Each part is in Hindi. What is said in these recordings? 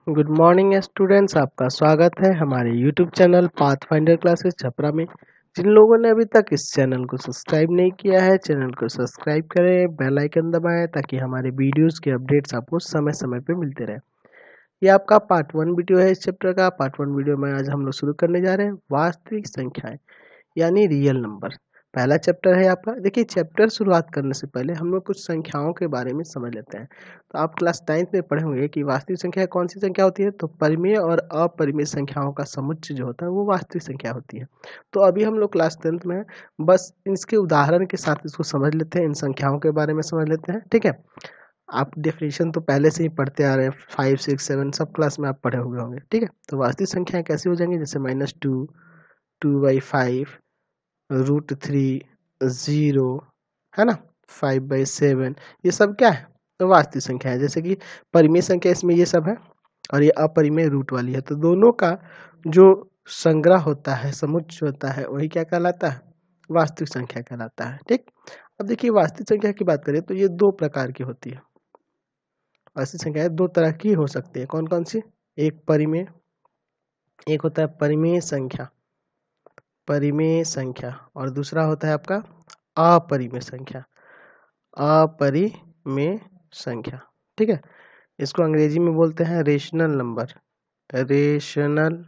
गुड मॉर्निंग स्टूडेंट्स, आपका स्वागत है हमारे YouTube channel pathfinder classes Chhapra में। जिन लोगों ने अभी तक इस चैनल को सब्सक्राइब नहीं किया है, चैनल को सब्सक्राइब करें, बेल आइकन दबाएं ताकि हमारे वीडियोस के अपडेट्स आपको समय समय पे मिलते रहे। ये आपका पार्ट 1 वीडियो है इस चैप्टर का। पार्ट 1 वीडियो में आज हम लोग शुरू करने जा रहे हैं वास्तविक संख्याएं यानी रियल नंबर। पहला चैप्टर है आपका। देखिए, चैप्टर शुरुआत करने से पहले हम लोग कुछ संख्याओं के बारे में समझ लेते हैं। तो आप क्लास 9th में पढ़े होंगे कि वास्तविक संख्या कौन सी संख्या होती है। तो परिमेय और अपरिमेय संख्याओं का समुच्चय जो होता है वो वास्तविक संख्या होती है। तो अभी हम लोग क्लास 10th में हैं, बस इसके उदाहरण के साथ इसको समझ लेते हैं, इन संख्याओं के बारे में समझ लेते हैं। ठीक है, आप डेफिनेशन तो पहले से ही पढ़ते आ रहे हैं, 5, 6, 7 सब क्लास में आप पढ़े हुए होंगे। ठीक है, तो वास्तविक संख्याएं कैसी हो जाएंगी, जैसे -2, 2/5, √3, 0, है ना, 5/7, ये सब क्या है, तो वास्तविक संख्या है। जैसे कि परिमेय संख्या इसमें ये सब है और ये अपरिमेय रूट वाली है, तो दोनों का जो संग्रह होता है, समुच्चय होता है, वही क्या कहलाता है, वास्तविक संख्या कहलाता है। ठीक, अब देखिए वास्तविक संख्या की बात करें तो ये दो प्रकार की होती है। वास्तविक संख्या दो तरह की हो सकती है। कौन कौन सी, एक परिमेय, एक होता है परिमेय संख्या, परिमेय संख्या, और दूसरा होता है आपका अपरिमेय संख्या, अपरिमेय संख्या। ठीक है, इसको अंग्रेजी में बोलते हैं रेशनल नंबर, रेशनल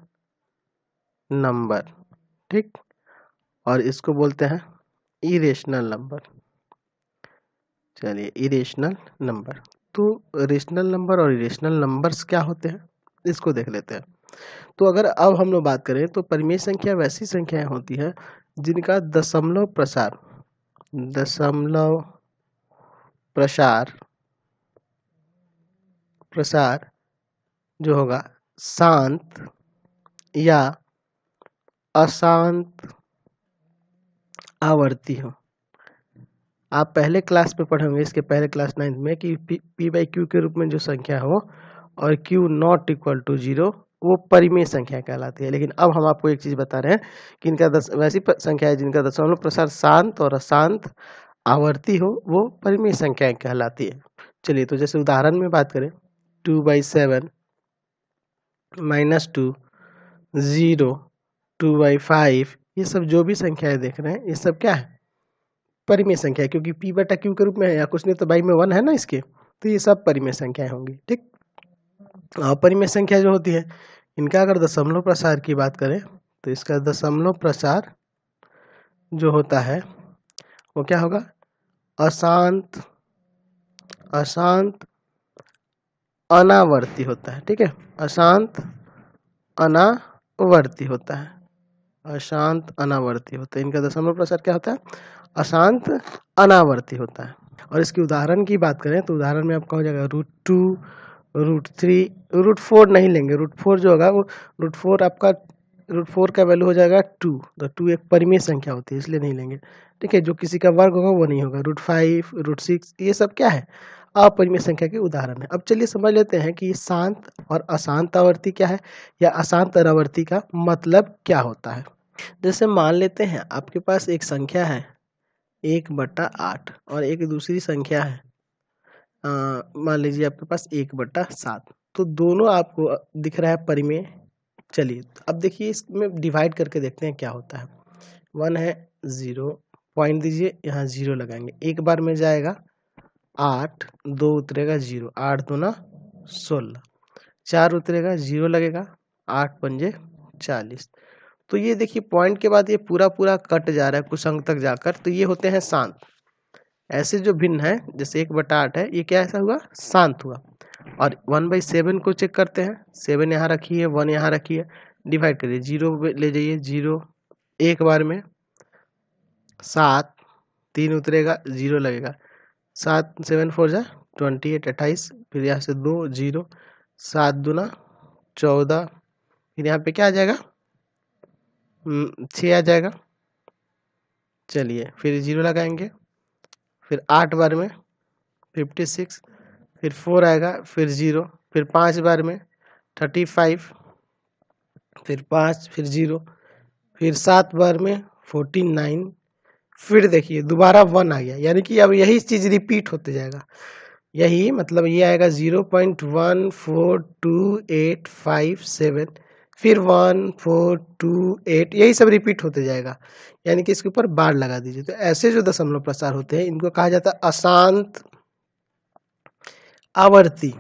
नंबर। ठीक, और इसको बोलते हैं इरेशनल नंबर। चलिए, इरेशनल नंबर। तो रेशनल नंबर और इरेशनल नंबर्स क्या होते हैं, इसको देख लेते हैं। तो अगर अब हम लोग बात करें तो परिमेय संख्या वैसी संख्याएं होती है जिनका दशमलव प्रसार, दशमलव प्रसार प्रसार जो होगा शांत या अशांत आवर्ती हो। आप पहले क्लास में पढ़े होंगे, इसके पहले क्लास 9th में, कि p/q के रूप में जो संख्या हो और q नॉट इक्वल टू 0 वो परिमेय संख्या कहलाती है। लेकिन अब हम आपको एक चीज बता रहे हैं कि इनका वैसी संख्या है जिनका दशमलव प्रसार शांत और अशांत आवर्ती हो, वो परिमेय संख्याएं कहलाती है। चलिए, तो जैसे उदाहरण में बात करें, 2/7, -2, 0, 2/5, ये सब जो भी संख्याएं देख रहे हैं ये सब क्या है, परिमेय संख्या है, क्योंकि p/q के रूप में है या कुछ नहीं तो बाई में 1 है ना इसके, तो ये सब परिमेय संख्याएं होंगी। ठीक, अपरिमेय संख्या जो होती है, इनका अगर दशमलव प्रसार की बात करें तो इसका दशमलव प्रसार जो होता है वो क्या होगा, अशांत, अशांत अनावर्ती होता है। ठीक है, अशांत अनावर्ती होता है, अशांत अनावर्ती होता है। इनका दशमलव प्रसार क्या होता है, अशांत अनावर्ती होता है। और इसकी उदाहरण की बात करें तो उदाहरण में आपका हो जाएगा √2, √3, √4 नहीं लेंगे। √4 जो होगा वो √4 आपका, √4 का वैल्यू हो जाएगा 2, तो 2 एक परिमेय संख्या होती है इसलिए नहीं लेंगे। ठीक है, जो किसी का वर्ग होगा वो नहीं होगा। √5, √6 ये सब क्या है, अपरिमेय संख्या के उदाहरण है। अब चलिए समझ लेते हैं कि शांत और अशांत आवर्ती क्या है, या अशांत आवर्ती का मतलब क्या होता है। जैसे मान लेते हैं आपके पास एक संख्या है 1/8 और एक दूसरी संख्या है मान लीजिए आपके पास 1/7, तो दोनों आपको दिख रहा है परिमेय। चलिए अब देखिए इसमें डिवाइड करके देखते हैं क्या होता है। 1 है, 0 पॉइंट दीजिए, यहाँ 0 लगाएंगे, एक बार में जाएगा 8, 2 उतरेगा 0, 8 दूना 16, 4 उतरेगा 0 लगेगा, 8 पंजे 40। तो ये देखिए पॉइंट के बाद ये पूरा पूरा कट जा रहा है कुछ अंक तक जाकर, तो ये होते हैं शांत। ऐसे जो भिन्न है जैसे 1/8 है, ये क्या ऐसा हुआ, शांत हुआ। और 1/7 को चेक करते हैं, 7 यहाँ रखिए, 1 यहाँ रखिए, डिवाइड करिए, 0 ले जाइए, 0 एक बार में, 7 3 उतरेगा 0 लगेगा, 7 7 4 जा 28, 28, फिर यहाँ से 2 0, 7 दूना 14, फिर यहाँ पे क्या आ जाएगा 6 आ जाएगा। चलिए फिर 0 लगाएंगे, फिर 8 बार में 56, फिर 4 आएगा, फिर 0, फिर 5 बार में 35, फिर 5, फिर 0, फिर 7 बार में 49, फिर देखिए दोबारा 1 आ गया, यानी कि अब यही चीज रिपीट होते जाएगा। यही मतलब ये आएगा 0.142857, फिर 1428, यही सब रिपीट होते जाएगा, यानी कि इसके ऊपर बार लगा दीजिए। तो ऐसे जो दशमलव प्रसार होते हैं इनको कहा जाता है अशांत आवर्ती,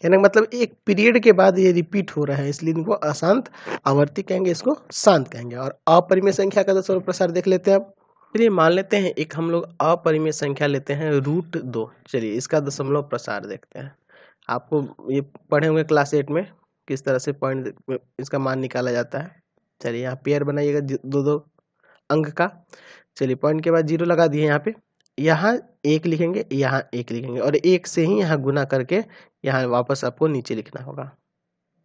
यानी मतलब एक पीरियड के बाद ये रिपीट हो रहा है, इसलिए इनको अशांत आवर्ती कहेंगे, इसको शांत कहेंगे। और अपरिमेय संख्या का दशमलव प्रसार देख लेते हैं अब। चलिए मान लेते हैं एक हम लोग अपरिमेय संख्या लेते हैं √2। चलिए इसका दशमलव प्रसार देखते हैं। आपको ये पढ़े होंगे क्लास 8 में किस तरह से पॉइंट इसका मान निकाला जाता है। चलिए यहाँ पेयर बनाइएगा दो दो अंक का। चलिए पॉइंट के बाद 0 लगा दिए यहाँ पे, यहाँ 1 लिखेंगे, यहाँ 1 लिखेंगे, और 1 से ही यहाँ गुना करके यहाँ वापस आपको नीचे लिखना होगा।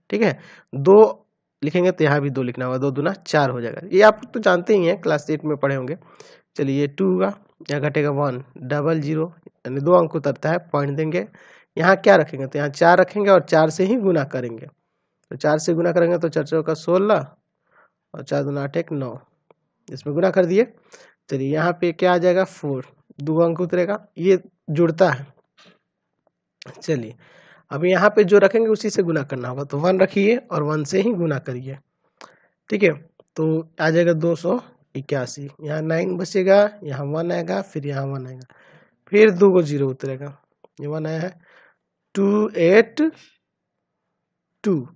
ठीक है, 2 लिखेंगे तो यहाँ भी 2 लिखना होगा, 2 दूना 4 हो जाएगा। ये आप तो जानते ही हैं, क्लास 8 में पढ़े होंगे। चलिए 2 होगा, यहाँ घटेगा 1, डबल 0 यानी 2 अंक उतरता है, पॉइंट देंगे। यहाँ क्या रखेंगे तो यहाँ 4 रखेंगे और 4 से ही गुना करेंगे। तो 4 से गुना करेंगे तो 4 चौका 16 और 4 दूना 8 1 9, इसमें गुना कर दिए। चलिए यहाँ पे क्या आ जाएगा 4, 2 अंक उतरेगा, ये जुड़ता है। चलिए अब यहाँ पे जो रखेंगे उसी से गुना करना होगा, तो 1 रखिए और 1 से ही गुना करिए। ठीक है, तो आ जाएगा 281, यहाँ 9 बचेगा, यहाँ 1 आएगा, फिर यहाँ 1 आएगा, फिर 2 को 0 उतरेगा, ये 1 आया है 282।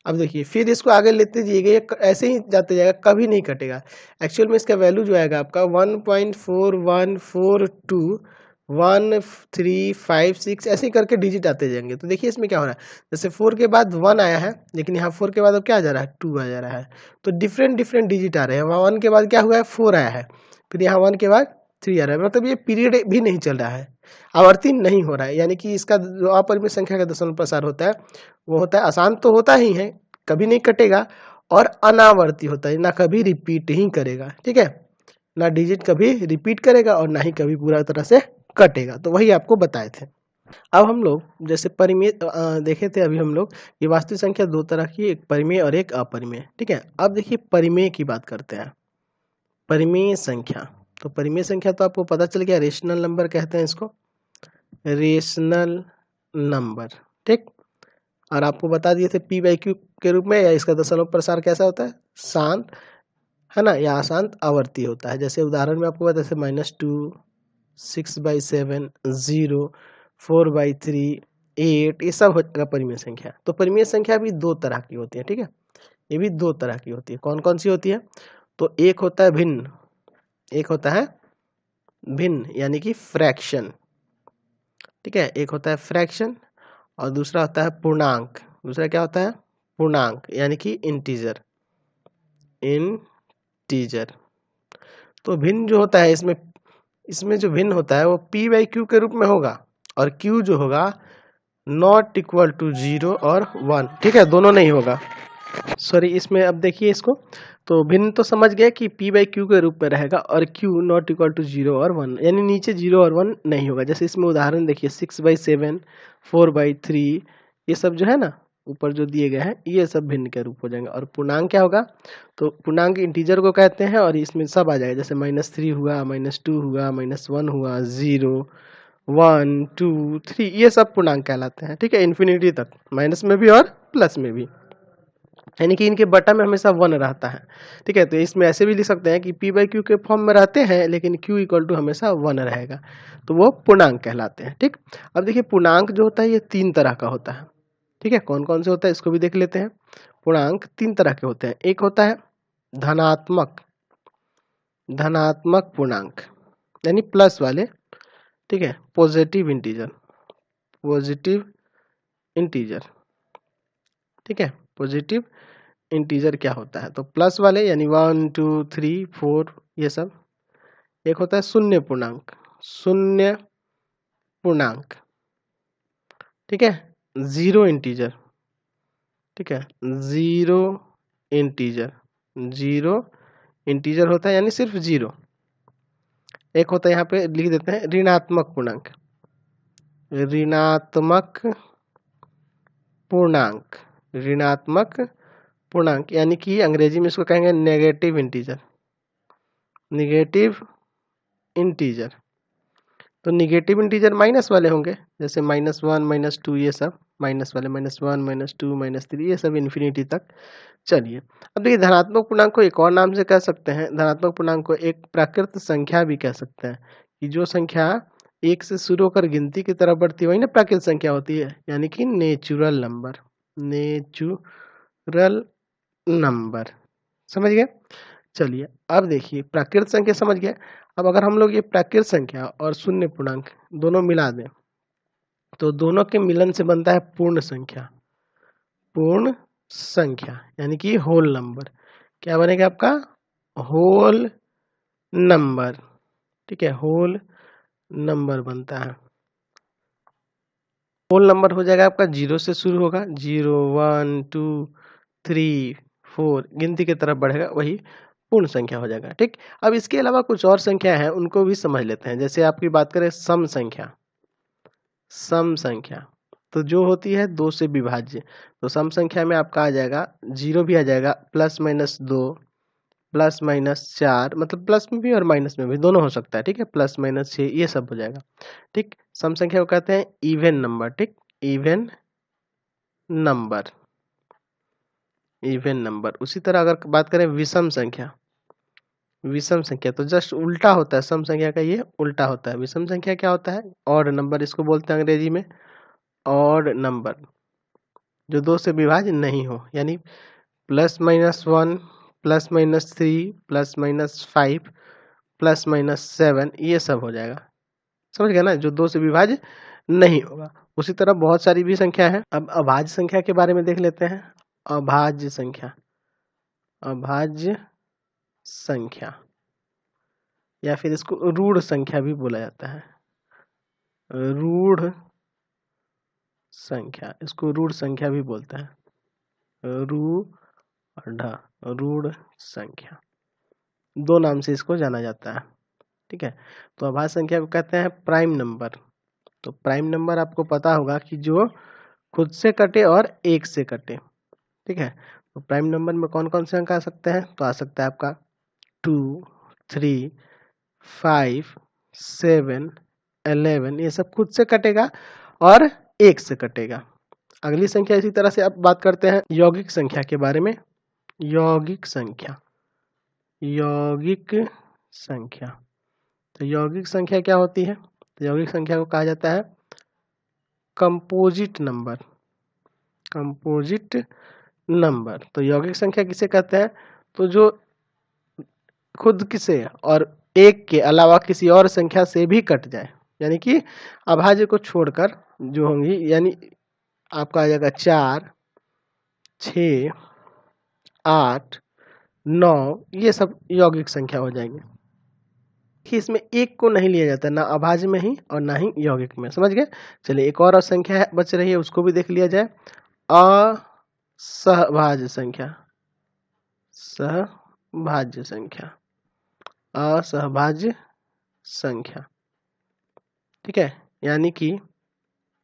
अब देखिए फिर इसको आगे लेते जाइएगा, ये ऐसे ही जाते जाएगा, कभी नहीं कटेगा। एक्चुअल में इसका वैल्यू जो आएगा आपका 1.4142 1356 ऐसे ही करके डिजिट आते जाएंगे। तो देखिए इसमें क्या हो रहा है, जैसे 4 के बाद 1 आया है, लेकिन यहाँ 4 के बाद अब क्या आ जा रहा है 2 आ जा रहा है। तो डिफरेंट डिफरेंट डिजिट आ रहे हैं। वहाँ 1 के बाद क्या हुआ है 4 आया है, फिर यहाँ 1 के बाद 3 आ रहा है, मतलब ये पीरियड भी नहीं चल रहा है, आवर्ती नहीं हो रहा है। यानी कि इसका जो अपरिमेय संख्या का दशमलव प्रसार होता है वो होता है अशांत, तो होता ही है, कभी नहीं कटेगा, और अनावर्ती होता है, ना कभी रिपीट ही करेगा। ठीक है, ना डिजिट कभी रिपीट करेगा और ना ही कभी पूरा तरह से कटेगा। तो वही आपको बताए थे। अब हम लोग जैसे परिमेय देखे थे अभी हम लोग, ये वास्तविक संख्या दो तरह की, एक परिमेय और एक अपरिमेय। ठीक है, अब देखिए परिमेय की बात करते हैं। परिमेय संख्या, तो परिमेय संख्या तो आपको पता चल गया, रेशनल नंबर कहते हैं इसको, रेशनल नंबर। ठीक, और आपको बता दिए थे p/q के रूप में, या इसका दशमलव प्रसार कैसा होता है शांत, है ना, या अशांत आवर्ती होता है। जैसे उदाहरण में आपको बता, जैसे -2, 6/7, 0, 4/3, 8, ये सब होगा परिमेय संख्या। तो परिमेय संख्या भी दो तरह की होती है। ठीक है, ये भी दो तरह की होती है। कौन कौन सी होती है, तो एक होता है भिन्न, एक होता है भिन्न यानी कि फ्रैक्शन। ठीक है, एक होता है फ्रैक्शन और दूसरा होता है पूर्णांक। दूसरा क्या होता है पूर्णांक यानी कि इंटीजर, इंटीजर। तो भिन्न जो होता है इसमें जो भिन्न होता है वो p/q के रूप में होगा, और q जो होगा नॉट इक्वल टू 0 और 1। ठीक है, दोनों नहीं होगा, सॉरी। इसमें अब देखिए इसको, तो भिन्न तो समझ गए कि p/q के रूप में रहेगा, और q नॉट इक्वल टू 0 और 1, यानी नीचे 0 और 1 नहीं होगा। जैसे इसमें उदाहरण देखिए 6/7, 4/3, ये सब जो है ना ऊपर जो दिए गए हैं, ये सब भिन्न के रूप हो जाएंगे। और पूर्णांक क्या होगा, तो पूर्णांक इंटीजर को कहते हैं, और इसमें सब आ जाएगा, जैसे -3 हुआ, -2 हुआ, -1 हुआ, 0, 1, 2, 3, ये सब पूर्णांक कहलाते हैं। ठीक है, इन्फिनिटी तक, माइनस में भी और प्लस में भी, यानी कि इनके बटा में हमेशा 1 रहता है। ठीक है, तो इसमें ऐसे भी लिख सकते हैं कि p/q के फॉर्म में रहते हैं, लेकिन q इक्वल टू हमेशा 1 रहेगा, तो वो पूर्णांक कहलाते हैं। ठीक, अब देखिए पूर्णांक जो होता है ये 3 तरह का होता है। ठीक है, कौन कौन से होता है इसको भी देख लेते हैं। पूर्णांक 3 तरह के होते हैं। एक होता है धनात्मक, धनात्मक पूर्णांक यानी प्लस वाले। ठीक है, पॉजिटिव इंटीजर, पॉजिटिव इंटीजर। ठीक है, पॉजिटिव इंटीजर क्या होता है, तो प्लस वाले यानी 1, 2, 3, 4, ये सब। एक होता है शून्य पूर्णांक, शून्य पूर्णांक। ठीक है, जीरो इंटीजर। ठीक है, जीरो इंटीजर, जीरो इंटीजर होता है यानी सिर्फ जीरो। एक होता है यहाँ पे लिख देते हैं ऋणात्मक पूर्णांक, ऋणात्मक पूर्णांक, ऋणात्मक पूर्णांक यानी कि अंग्रेजी में इसको कहेंगे नेगेटिव इंटीजर, नेगेटिव इंटीजर। तो निगेटिव इंटीजर माइनस वाले होंगे, जैसे -1 -2 ये सब माइनस वाले, -1 -2 -3 ये सब इन्फिनिटी तक। चलिए अब देखिए धनात्मक पूर्णांक को एक और नाम से कह सकते हैं, धनात्मक पूर्णांक को एक प्राकृत संख्या भी कह सकते हैं कि जो संख्या एक से शुरू होकर गिनती की तरफ बढ़ती है वही ना प्राकृत संख्या होती है, यानी कि नेचुरल नंबर, नेचुरल नंबर। समझ गए? चलिए अब देखिए प्राकृत संख्या समझ गए। अब अगर हम लोग ये प्राकृत संख्या और शून्य पूर्णांक दोनों मिला दें तो दोनों के मिलन से बनता है पूर्ण संख्या, पूर्ण संख्या यानी कि होल नंबर। क्या बनेगा आपका? Whole number. ठीक है, होल नंबर बनता है। होल नंबर हो जाएगा आपका 0 से शुरू होगा, 0 1 2 3 4 गिनती की तरफ बढ़ेगा, वही पूर्ण संख्या हो जाएगा। ठीक, अब इसके अलावा कुछ और संख्या है उनको भी समझ लेते हैं। जैसे आपकी बात करें सम संख्या, सम संख्या तो जो होती है 2 से विभाज्य, तो सम संख्या में आपका आ जाएगा 0 भी आ जाएगा, +-2 +-4, मतलब प्लस में भी और माइनस में भी दोनों हो सकता है। ठीक है, +-6 ये सब हो जाएगा। ठीक, सम संख्या को कहते हैं इवन नंबर। ठीक, इवन नंबर, इवन नंबर। उसी तरह अगर बात करें विषम संख्या, विषम संख्या तो जस्ट उल्टा होता है, सम संख्या का ये उल्टा होता है। विषम संख्या क्या होता है? ऑड नंबर, इसको बोलते हैं अंग्रेजी में ऑड नंबर, जो 2 से विभाज्य नहीं हो, यानी +-1 +-3 +-5 +-7 ये सब हो जाएगा। समझ गया ना, जो 2 से विभाज्य नहीं होगा। उसी तरह बहुत सारी भी संख्या है। अब अभाज्य संख्या के बारे में देख लेते हैं। अभाज्य संख्या, अभाज्य संख्या या फिर इसको रूढ़ संख्या भी बोला जाता है, रूढ़ संख्या, इसको रूढ़ संख्या भी बोलते हैं, रूढ़ संख्या, दो नाम से इसको जाना जाता है। ठीक है, तो अभाज्य संख्या को कहते हैं प्राइम नंबर। तो प्राइम नंबर आपको पता होगा कि जो खुद से कटे और एक से कटे। ठीक है, तो प्राइम नंबर में कौन कौन से अंक आ सकते हैं? तो आ सकता है आपका 2 3 5 7 11, ये सब खुद से कटेगा और एक से कटेगा। अगली संख्या इसी तरह से अब बात करते हैं यौगिक संख्या के बारे में। यौगिक संख्या, यौगिक संख्या, तो यौगिक संख्या क्या होती है? तो यौगिक संख्या को कहा जाता है कंपोजिट नंबर, कंपोजिट नंबर। तो यौगिक संख्या किसे कहते हैं? तो जो खुद किसे और एक के अलावा किसी और संख्या से भी कट जाए, यानी कि अभाज्य को छोड़कर जो होंगी, यानी आपका आ जाएगा 4 6 8 9, ये सब यौगिक संख्या हो जाएंगे। इसमें एक को नहीं लिया जाता, ना अभाज्य में ही और ना ही यौगिक में। समझ गए? चलिए एक और संख्या है बच रही है, उसको भी देख लिया जाए। असहभाज्य संख्या, सहभाज्य संख्या, असहभाज्य संख्या। ठीक है, यानी कि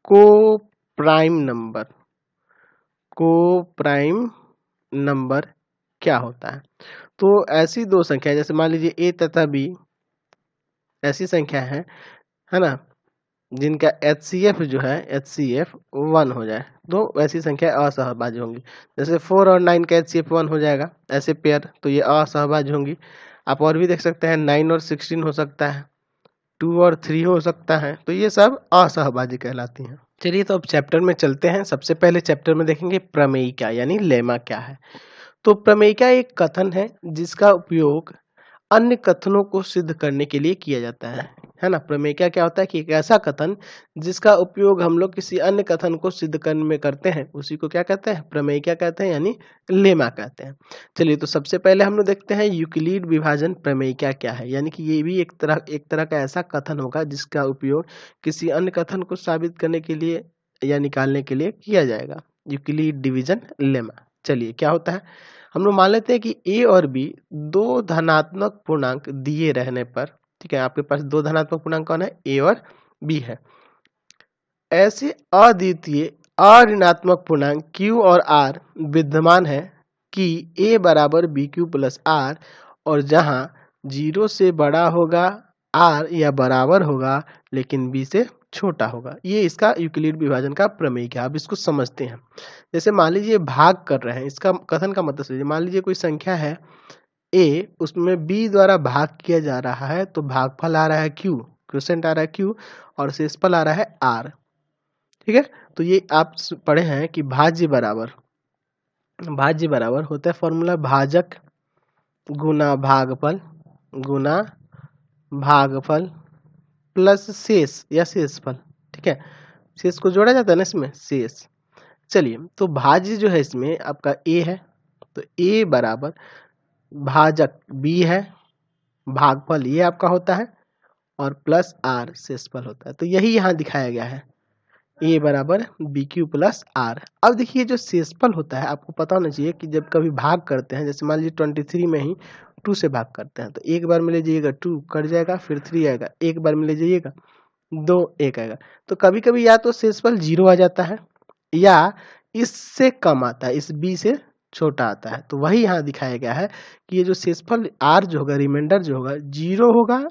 को प्राइम नंबर, को प्राइम नंबर क्या होता है? तो ऐसी दो संख्या, जैसे मान लीजिए ए तथा बी ऐसी संख्या है ना, जिनका HCF जो है HCF 1 हो जाए, तो वैसी संख्या असहभाज्य होंगी। जैसे 4 और 9 का HCF 1 हो जाएगा ऐसे पेयर, तो ये असहभाज्य होंगी। आप और भी देख सकते हैं 9 और 16 हो सकता है, 2 और 3 हो सकता है, तो ये सब असहभाज्य कहलाती हैं। चलिए तो अब चैप्टर में चलते हैं। सबसे पहले चैप्टर में देखेंगे प्रमेयिका यानी लेमा क्या है। तो प्रमेयिका एक कथन है जिसका उपयोग अन्य कथनों को सिद्ध करने के लिए किया जाता है ना। प्रमेयिका क्या होता है कि एक ऐसा कथन जिसका उपयोग हम लोग किसी अन्य कथन को सिद्ध करने में करते हैं, उसी को क्या कहते हैं? प्रमेयिका कहते हैं, यानी लेमा कहते हैं। चलिए तो सबसे पहले हम लोग देखते हैं यूक्लिड विभाजन प्रमेयिका क्या है। यानी कि ये भी एक तरह का ऐसा कथन होगा जिसका उपयोग किसी अन्य कथन को साबित करने के लिए या निकालने के लिए किया जाएगा, यूक्लिड डिवीजन लेमा। चलिए क्या होता है, हम लोग मान लेते हैं कि ए और बी दो धनात्मक पूर्णांक दिए रहने पर, ठीक है, आपके पास दो धनात्मक पूर्णांक कौन है? ए और बी है। ऐसे अद्वितीय अऋणात्मक पूर्णांक क्यू और आर विद्यमान है कि ए बराबर बी क्यू प्लस आर, और जहां 0 से बड़ा होगा आर या बराबर होगा लेकिन बी से छोटा होगा। ये इसका यूक्लिड विभाजन का प्रमेय है। अब इसको समझते हैं। जैसे मान लीजिए भाग कर रहे हैं, इसका कथन का मतलब समझिए। मान लीजिए कोई संख्या है ए, उसमें बी द्वारा भाग किया जा रहा है, तो भागफल आ रहा है क्यू, क्वोशिएंट आ रहा है क्यू, और शेषफल आ रहा है आर। ठीक है, तो ये आप पढ़े हैं कि भाज्य बराबर होता है फॉर्मूला भाजक गुना भागफल प्लस शेष या शेषफल। ठीक है, शेष को जोड़ा जाता है ना इसमें, शेष। चलिए, तो भाज्य जो है इसमें आपका ए है, तो ए बराबर भाजक बी है, भागफल ये आपका होता है, और प्लस आर शेषफल होता है। तो यही यहाँ दिखाया गया है, ए बराबर बी क्यू प्लस आर। अब देखिए जो शेषफल होता है, आपको पता होना चाहिए कि जब कभी भाग करते हैं, जैसे मान लीजिए 23 में ही 2 से भाग करते हैं, तो एक बार में ले जाइएगा 2 कट जाएगा, फिर 3 आएगा, एक बार में ले जाइएगा 2 1 आएगा। तो कभी कभी या तो शेषफल 0 आ जाता है या इससे कम आता है, इस बी से छोटा आता है। तो वही यहाँ दिखाया गया है कि ये जो शेषफल आर जो होगा, रिमाइंडर जो होगा, 0 होगा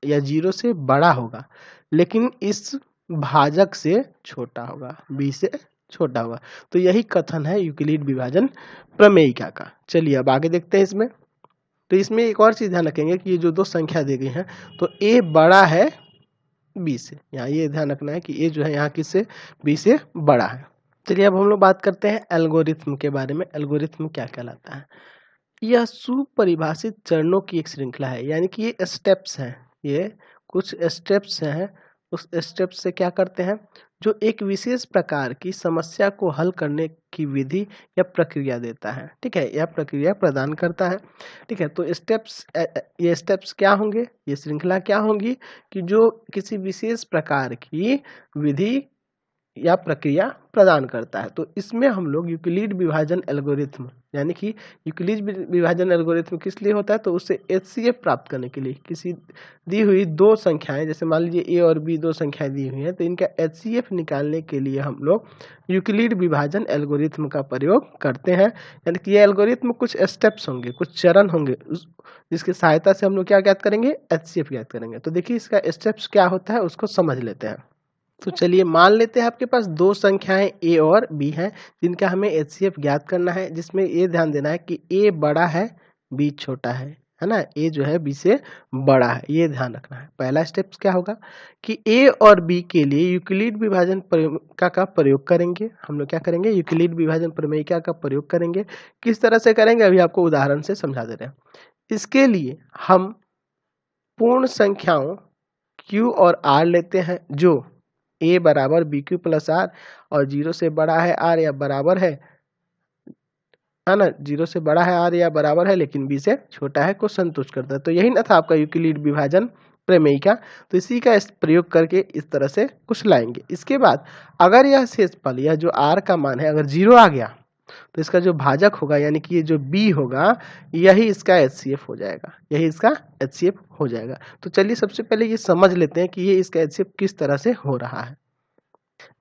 या 0 से बड़ा होगा, लेकिन इस भाजक से छोटा होगा, बी से छोटा होगा। तो यही कथन है यूक्लिड विभाजन प्रमेयिका का। चलिए अब आगे देखते हैं इसमें। तो इसमें एक और चीज ध्यान रखेंगे कि ये जो दो संख्या दी गई है, तो ए बड़ा है बी से। यहाँ ये ध्यान रखना है कि ए जो है यहाँ किससे, बी से बड़ा है। चलिए अब हम लोग बात करते हैं एल्गोरिथम के बारे में। एल्गोरिथम क्या कहलाता है? यह सुपरिभाषित चरणों की एक श्रृंखला है, यानी कि ये स्टेप्स हैं, ये कुछ स्टेप्स हैं। उस स्टेप से क्या करते हैं, जो एक विशेष प्रकार की समस्या को हल करने की विधि या प्रक्रिया देता है। ठीक है, यह प्रक्रिया प्रदान करता है। ठीक है, तो स्टेप्स, ये स्टेप्स क्या होंगे, ये श्रृंखला क्या होंगी कि जो किसी विशेष प्रकार की विधि या प्रक्रिया प्रदान करता है। तो इसमें हम लोग यूक्लिड विभाजन एल्गोरिथम, यानी कि यूक्लिड विभाजन एल्गोरिथम किस लिए होता है, तो उससे एचसीएफ प्राप्त करने के लिए, किसी दी हुई दो संख्याएं, जैसे मान लीजिए ए और बी दो संख्याएं दी हुई हैं, तो इनका एचसीएफ निकालने के लिए हम लोग यूक्लिड विभाजन एल्गोरिथम का प्रयोग करते हैं। यानी कि ये एल्गोरिथम कुछ स्टेप्स होंगे, कुछ चरण होंगे, जिसकी सहायता से हम लोग क्या ज्ञात करेंगे, एचसीएफ ज्ञात करेंगे। तो देखिए इसका स्टेप्स क्या होता है उसको समझ लेते हैं। तो चलिए मान लेते हैं आपके पास दो संख्याएं ए और बी हैं, जिनका हमें एचसीएफ ज्ञात करना है, जिसमें ये ध्यान देना है कि ए बड़ा है बी छोटा है ना, ए जो है बी से बड़ा है, ये ध्यान रखना है। पहला स्टेप क्या होगा कि ए और बी के लिए यूक्लिड विभाजन प्रमेयिका का प्रयोग करेंगे। हम लोग क्या करेंगे, यूक्लिड विभाजन प्रमेयिका का प्रयोग करेंगे। किस तरह से करेंगे अभी आपको उदाहरण से समझा दे रहे हैं। इसके लिए हम पूर्ण संख्याओं Q और R लेते हैं, जो A बराबर बी क्यू प्लस आर और 0 से बड़ा है R या बराबर है ना, 0 से बड़ा है R या बराबर है लेकिन B से छोटा है को संतुष्ट करता है। तो यही ना था आपका यूक्लिड विभाजन प्रमेयिका। तो इसी का प्रयोग करके इस तरह से कुछ लाएंगे। इसके बाद अगर यह शेषफल या जो R का मान है अगर 0 आ गया, तो इसका जो भाजक होगा यानी कि ये जो B होगा, यही इसका एचसीएफ हो जाएगा, यही इसका एचसीएफ हो जाएगा। तो चलिए सबसे पहले ये समझ लेते हैं कि ये इसका एचसीएफ किस तरह से हो रहा है।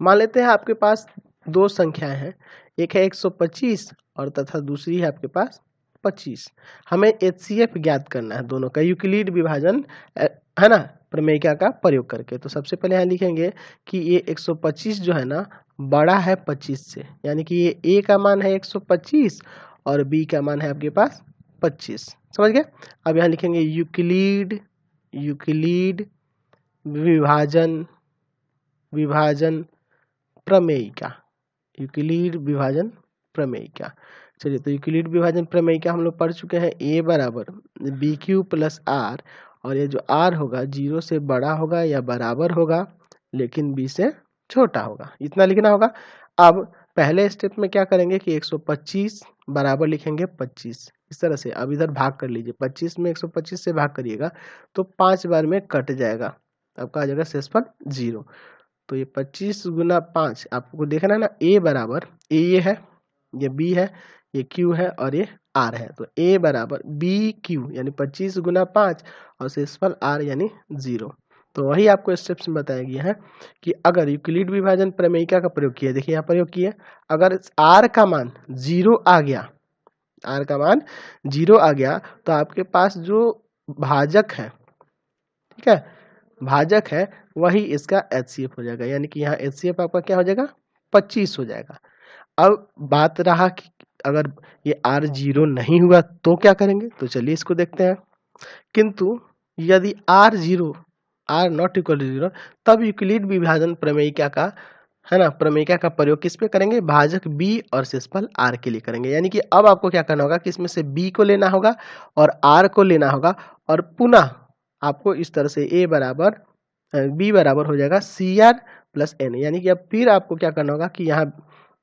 मान लेते हैं आपके पास दो संख्याएं हैं, एक है 125 और तथा दूसरी है आपके पास 25। हमें एचसीएफ ज्ञात करना है दोनों का, यूक्लिड विभाजन है ना प्रमेयिका का प्रयोग करके। तो सबसे पहले यहाँ लिखेंगे कि ये 125 जो है ना बड़ा है 25 से, यानी कि ये ए का मान है 125 और बी का मान है आपके पास 25। समझ गए? अब यहाँ लिखेंगे यूक्लिड विभाजन प्रमेयिका, यूक्लिड विभाजन प्रमेयिका। चलिए, तो यूक्लिड विभाजन प्रमेयिका हम लोग पढ़ चुके हैं। ए बराबर बी क्यू प्लस आर, और ये जो आर होगा 0 से बड़ा होगा या बराबर होगा लेकिन बी से छोटा होगा, इतना लिखना होगा। अब पहले स्टेप में क्या करेंगे कि 125 बराबर लिखेंगे 25, इस तरह से। अब इधर भाग कर लीजिए, 25 में 125 से भाग करिएगा तो 5 बार में कट जाएगा, आपका आ जाएगा शेषफल 0। तो ये 25 गुना 5 आपको देखना है ना, ए बराबर ए ये है, ये बी है, ये क्यू है और ये आर है। तो ए बराबर बी क्यू यानी 25 गुना 5 और शेषफल आर यानी 0। तो वही आपको स्टेप्स में बताया गया है कि अगर यूक्लिड विभाजन प्रमेयिका का प्रयोग किया, देखिए यहाँ प्रयोग किया, अगर आर का मान 0 आ गया, आर का मान 0 आ गया, तो आपके पास जो भाजक है, ठीक है, भाजक है वही इसका HCF हो जाएगा, यानी कि यहाँ HCF आपका क्या हो जाएगा 25 हो जाएगा। अब बात रहा कि अगर ये R 0 नहीं हुआ तो क्या करेंगे, तो चलिए इसको देखते हैं। किंतु यदि R 0 R not equal to 0 तब यूक्लिड विभाजन प्रमेयिका का है ना, प्रमेयिका का प्रयोग किस पे करेंगे, भाजक B और शेषफल R के लिए करेंगे। यानी कि अब आपको क्या करना होगा कि इसमें से B को लेना होगा और R को लेना होगा और पुनः आपको इस तरह से B बराबर हो जाएगा CR प्लस N, यानी कि अब फिर आपको क्या करना होगा कि यहाँ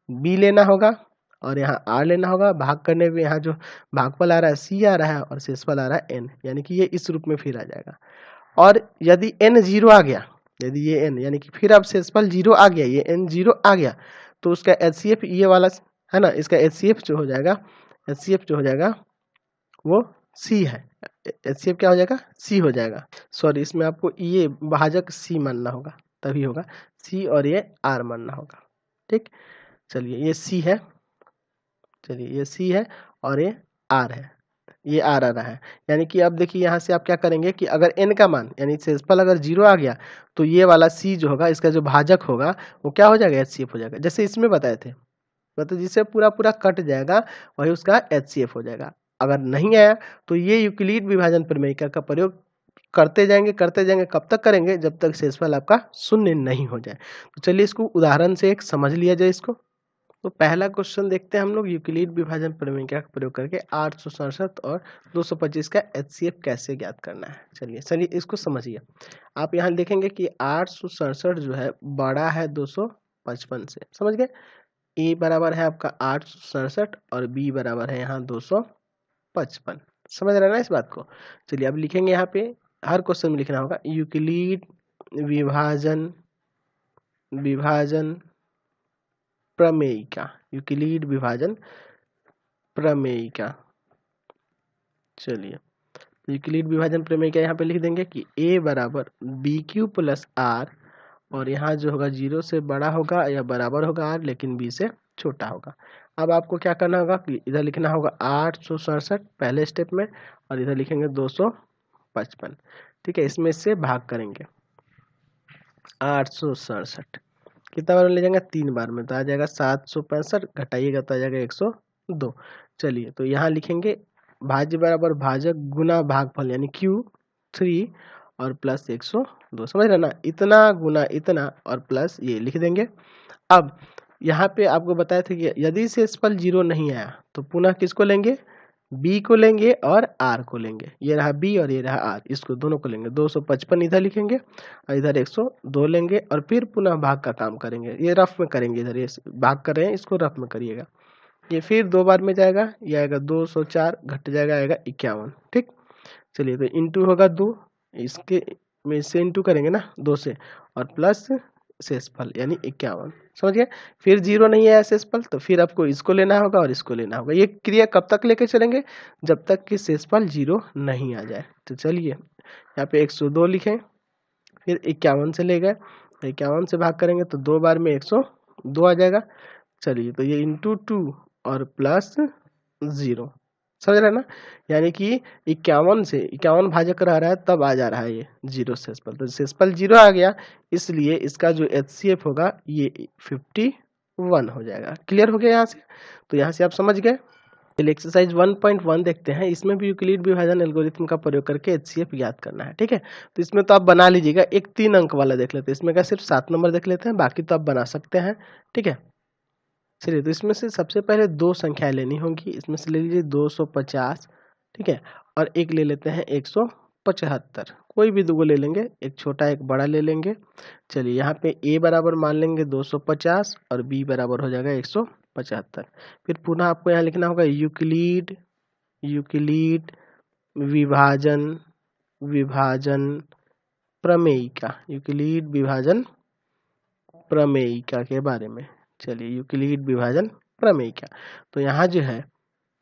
B लेना होगा और यहाँ R लेना होगा, भाग करने में यहाँ जो भागफल आ रहा है C आ रहा है और शेषफल आ रहा है N, यानी कि ये इस रूप में फिर आ जाएगा। और यदि N 0 आ गया, यदि ये N यानी कि फिर अब शेषफल 0 आ गया, ये N 0 आ गया तो उसका HCF ये वाला है ना, इसका HCF जो हो जाएगा वो C है। HCF क्या हो जाएगा, C हो जाएगा। सॉरी, इसमें आपको ये भाजक C मानना होगा, तभी होगा C और ये R मानना होगा। ठीक, चलिए ये C है, चलिए ये C है और ये R है, ये R आ रहा है। यानी कि अब देखिए यहाँ से आप क्या करेंगे कि अगर n का मान यानी शेषफल अगर 0 आ गया तो ये वाला C जो होगा इसका जो भाजक होगा वो क्या हो जाएगा, HCF हो जाएगा, जैसे इसमें बताए थे। मतलब जिससे पूरा पूरा कट जाएगा वही उसका HCF हो जाएगा। अगर नहीं आया तो ये यूक्लिड विभाजन प्रमेयिका का प्रयोग करते जाएंगे कब तक करेंगे, जब तक शेषफल आपका शून्य नहीं हो जाए। तो चलिए इसको उदाहरण से एक समझ लिया जाए इसको। तो पहला क्वेश्चन देखते हैं हम लोग, यूक्लिड विभाजन प्रमेयिका का प्रयोग करके 867 और 225 का HCF कैसे ज्ञात करना है। चलिए इसको समझिए। आप यहाँ देखेंगे कि 867 जो है बड़ा है 255 से, समझ गए। ए बराबर है आपका 867 और बी बराबर है यहाँ 255, समझ रहे ना इस बात को। चलिए अब लिखेंगे, यहाँ पे हर क्वेश्चन में लिखना होगा यूक्लिड विभाजन प्रमेयिका, यूक्लिड विभाजन प्रमेयिका। चलिए यूक्लिड विभाजन प्रमेयिका यहाँ पे लिख देंगे कि a बराबर BQ प्लस R, और यहाँ जो होगा 0 से बड़ा होगा या बराबर होगा R, लेकिन B से छोटा होगा। अब आपको क्या करना होगा कि इधर लिखना होगा 867 पहले स्टेप में और इधर लिखेंगे 255। ठीक है, इसमें से भाग करेंगे 867 कितना बार में ले जाएंगे, 3 बार में, तो आ जाएगा 765, घटाइएगा तो आ जाएगा 102। चलिए तो यहाँ लिखेंगे भाज्य बराबर भाजक गुना भागफल यानी Q3 और प्लस 102, समझ रहे ना, इतना गुना इतना और प्लस ये लिख देंगे। अब यहाँ पे आपको बताया था कि यदि शेषफल 0 नहीं आया तो पुनः किसको लेंगे, B को लेंगे और R को लेंगे। ये रहा B और ये रहा R, इसको दोनों को लेंगे। 255 इधर लिखेंगे और इधर 102 लेंगे और फिर पुनः भाग का काम करेंगे। ये रफ में करेंगे, इधर ये भाग कर रहे हैं इसको रफ में करिएगा। ये फिर 2 बार में जाएगा, ये आएगा 204, घट जाएगा आएगा 51। ठीक, चलिए तो इंटू होगा 2, इसके में से इंटू करेंगे ना 2 से और प्लस शेषफल यानी 51, समझ गए। फिर 0 नहीं आया शेषफल तो फिर आपको इसको लेना होगा और इसको लेना होगा। ये क्रिया कब तक लेके चलेंगे, जब तक कि शेषफल 0 नहीं आ जाए। तो चलिए यहाँ पे 102 लिखें, फिर 51 से ले गए, 51 से भाग करेंगे तो 2 बार में 102 आ जाएगा। चलिए तो ये इंटू 2 और प्लस 0, समझ रहे हैं ना, यानी कि 51 से 51 भाजक रह रहा है तब आ जा रहा है ये 0 शेषफल, तो शेषफल 0 आ गया, इसलिए इसका जो HCF होगा ये 51 हो जाएगा। क्लियर हो गया यहाँ से, तो यहाँ से आप समझ गए। चलिए एक्सरसाइज 1.1 देखते हैं, इसमें भी यूक्लिड विभाजन एल्गोरिथम का प्रयोग करके HCF ज्ञात करना है। ठीक है, तो इसमें तो आप बना लीजिएगा। एक 3 अंक वाला देख लेते हैं, इसमें का सिर्फ 7 नंबर देख लेते हैं, बाकी तो आप बना सकते हैं। ठीक है, चलिए तो इसमें से सबसे पहले 2 संख्याएं लेनी होंगी। इसमें से ले लीजिए 250, ठीक है, और एक ले लेते हैं 175, कोई भी 2 ले लेंगे, एक छोटा एक बड़ा ले लेंगे। चलिए यहाँ पे a बराबर मान लेंगे 250 और b बराबर हो जाएगा 175। फिर पुनः आपको यहाँ लिखना होगा यूक्लिड विभाजन प्रमेयिका, यूक्लिड विभाजन प्रमेयिका के बारे में। चलिए यूक्लिड विभाजन प्रमेयिका, तो यहाँ जो है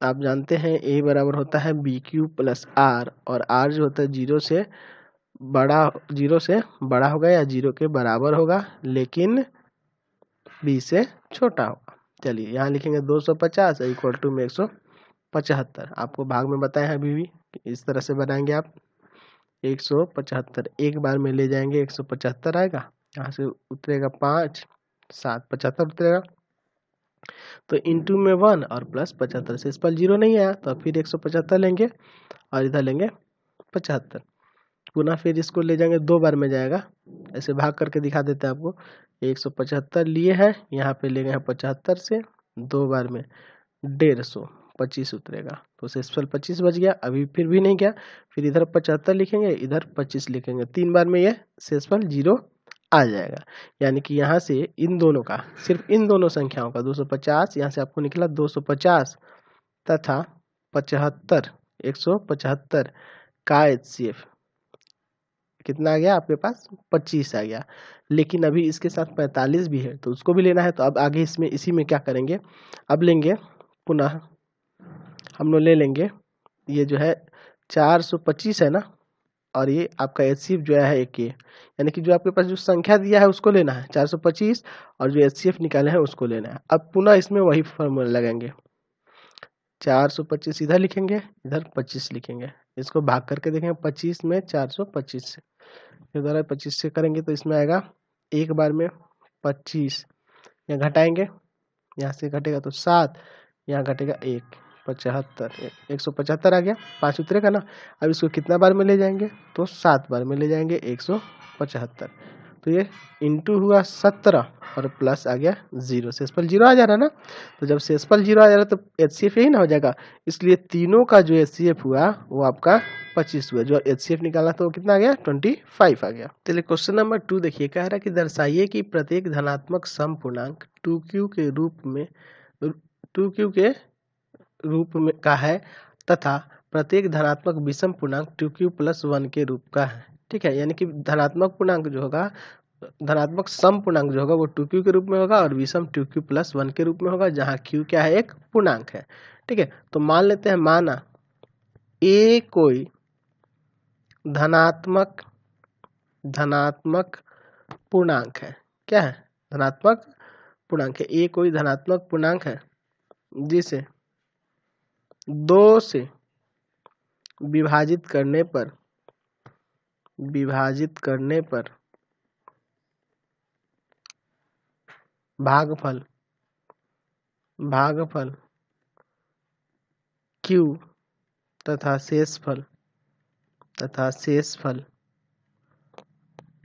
आप जानते हैं a बराबर होता है BQ प्लस R, और R जो होता है 0 से बड़ा होगा या 0 के बराबर होगा, लेकिन B से छोटा होगा। चलिए यहाँ लिखेंगे 250 इक्वल टू में 175, आपको भाग में बताए हैं अभी भी, इस तरह से बनाएंगे आप। 175 एक बार में ले जाएंगे 175 आएगा, यहाँ से उतरेगा 5 7 75 उतरेगा, तो इंटू में 1 और प्लस 75 से इस पर 0 नहीं आया तो फिर 175 लेंगे और इधर लेंगे 75, पुनः फिर इसको ले जाएंगे 2 बार में जाएगा, ऐसे भाग करके दिखा देते हैं आपको। 175 लिए हैं, यहाँ पे ले गए हैं 75 से 2 बार में 150 25 उतरेगा, तो शेषफल 25 बच गया। अभी फिर भी नहीं गया, फिर इधर 75 लिखेंगे, इधर 25 लिखेंगे, 3 बार में ये शेषफल 0 आ जाएगा। यानी कि यहाँ से इन दोनों का, सिर्फ इन दोनों संख्याओं का 250, यहाँ से आपको निकला 250 तथा 75 175 का HCF कितना आ गया आपके पास, 25 आ गया। लेकिन अभी इसके साथ 45 भी है तो उसको भी लेना है, तो अब आगे इसमें इसी में क्या करेंगे, अब लेंगे पुनः हम लोग ले लेंगे ये जो है 425 है ना, और ये आपका HCF जो है एक ये, यानी कि जो आपके पास जो संख्या दिया है उसको लेना है 425, और जो HCF निकाले हैं उसको लेना है। अब पुनः इसमें वही फॉर्मूला लगाएंगे, 425 इधर लिखेंगे, इधर 25 लिखेंगे, इसको भाग करके देखेंगे 25 में 425 से, फिर द्वारा 25 से करेंगे तो इसमें आएगा एक बार में 25, यहाँ घटाएंगे, यहाँ से घटेगा तो 7, यहाँ घटेगा 1 75 175 आ गया, 5 उतरेगा ना। अब इसको कितना बार में ले जाएंगे, तो 7 बार में ले जाएंगे 175, तो ये इंटू हुआ 17 और प्लस आ गया 0, शेषफल 0 आ जा रहा है ना। तो जब शेषफल 0 आ जा रहा है तो HCF यही ना हो जाएगा, इसलिए तीनों का जो HCF हुआ वो आपका 25 हुआ, जो HCF निकाला तो कितना आ गया 25 आ गया। चलिए क्वेश्चन नंबर 2 देखिए, कह रहा है कि दर्शाइए कि प्रत्येक धनात्मक सम पूर्णांक 2q के रूप में का है तथा प्रत्येक धनात्मक विषम पूर्णांक 2q + 1 के रूप का है। ठीक है, यानी कि धनात्मक पूर्णांक जो होगा, धनात्मक सम पूर्णांक जो होगा वो 2q के रूप में होगा और विषम 2q + 1 के रूप में होगा, जहाँ q क्या है, एक पूर्णांक है। ठीक है, तो मान लेते हैं, माना a कोई धनात्मक पूर्णांक है, क्या है, धनात्मक पूर्णांक है, a कोई धनात्मक पूर्णांक है जिसे 2 से विभाजित करने पर भागफल q तथा शेषफल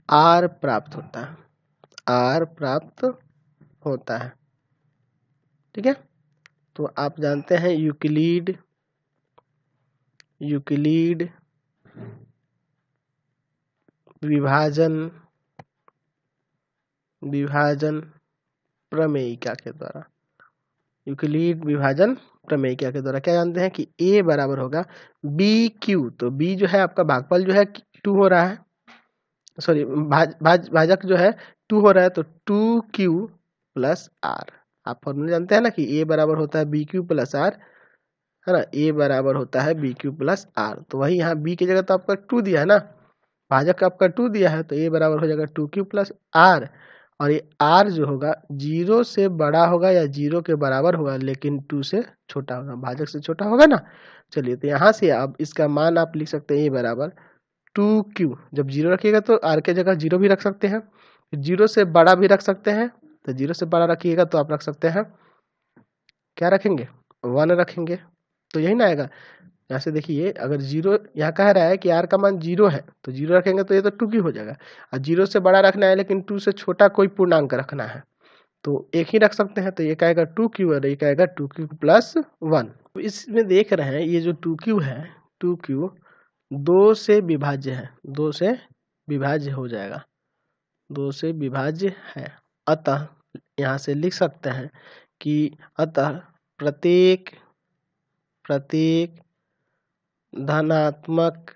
r प्राप्त होता है। ठीक है, तो आप जानते हैं यूक्लिड विभाजन प्रमेयिका के द्वारा, यूक्लिड विभाजन प्रमेयिका के द्वारा क्या जानते हैं कि a बराबर होगा BQ, तो b जो है आपका भागफल जो है 2 हो रहा है, सॉरी भाजक जो है 2 हो रहा है, तो 2q + r। आप फॉर्मूला जानते हैं ना कि a बराबर होता है BQ + r, है ना, a बराबर होता है BQ + r। तो वही यहाँ b की जगह तो आपका 2 दिया है ना, भाजक आपका 2 दिया है, तो a बराबर हो जाएगा 2q + r, और ये r जो होगा 0 से बड़ा होगा या 0 के बराबर होगा, लेकिन 2 से छोटा होगा, भाजक से छोटा होगा ना। चलिए, तो यहाँ से आप इसका मान आप लिख सकते हैं a बराबर 2q, जब 0 रखिएगा तो r के जगह 0 भी रख सकते हैं, 0 से बड़ा भी रख सकते हैं, तो 0 से बड़ा रखिएगा तो आप रख सकते हैं, क्या रखेंगे, 1 रखेंगे, तो यही ना आएगा। यहाँ से देखिए, अगर 0 यहाँ कह रहा है कि r का मान 0 है तो 0 रखेंगे तो ये तो 2q हो जाएगा, और 0 से बड़ा रखना है लेकिन 2 से छोटा कोई पूर्णांक रखना है तो एक ही रख सकते हैं, तो ये कहेगा 2q और ये कहेगा 2q + 1। तो इसमें देख रहे हैं ये जो 2q है, 2q 2 से विभाज्य है, 2 से विभाज्य हो जाएगा, 2 से विभाज्य है, अतः यहाँ से लिख सकते हैं कि अतः प्रत्येक धनात्मक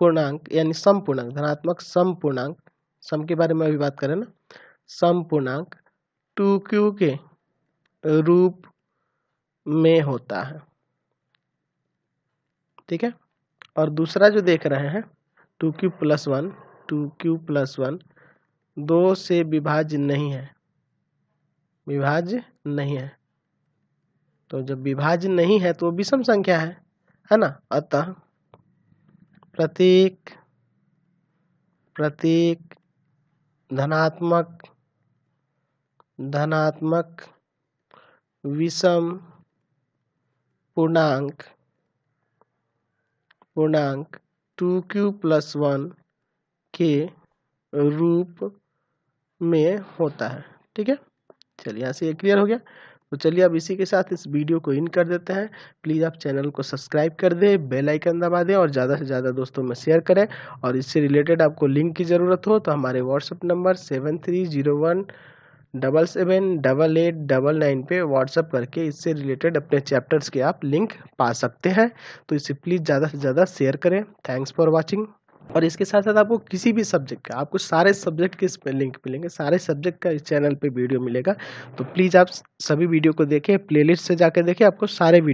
पूर्णांक यानी सम पूर्णांक, धनात्मक सम पूर्णांक, सम के बारे में अभी बात करें ना, सम पूर्णांक 2q के रूप में होता है। ठीक है, और दूसरा जो देख रहे हैं 2q + 1 2 से विभाज्य नहीं है, तो जब विभाज्य नहीं है तो विषम संख्या है, है ना। अतः प्रतीक धनात्मक विषम पूर्णांक 2q+1 के रूप में होता है। ठीक है, चलिए यहाँ से ये क्लियर हो गया। तो चलिए अब इसी के साथ इस वीडियो को इन कर देते हैं। प्लीज़ आप चैनल को सब्सक्राइब कर दें, बेल आइकन दबा दें और ज़्यादा से ज़्यादा दोस्तों में शेयर करें। और इससे रिलेटेड आपको लिंक की ज़रूरत हो तो हमारे व्हाट्सएप नंबर 7301778899 पे व्हाट्सएप करके इससे रिलेटेड अपने चैप्टर्स के आप लिंक पा सकते हैं। तो इसे प्लीज़ ज़्यादा से ज़्यादा शेयर करें। Thanks for watching. और इसके साथ साथ आपको किसी भी सब्जेक्ट का, आपको सारे सब्जेक्ट के इसमें लिंक मिलेंगे, सारे सब्जेक्ट का इस चैनल पे वीडियो मिलेगा। तो प्लीज़ आप सभी वीडियो को देखें, प्लेलिस्ट से जाकर देखें, आपको सारे वीडियो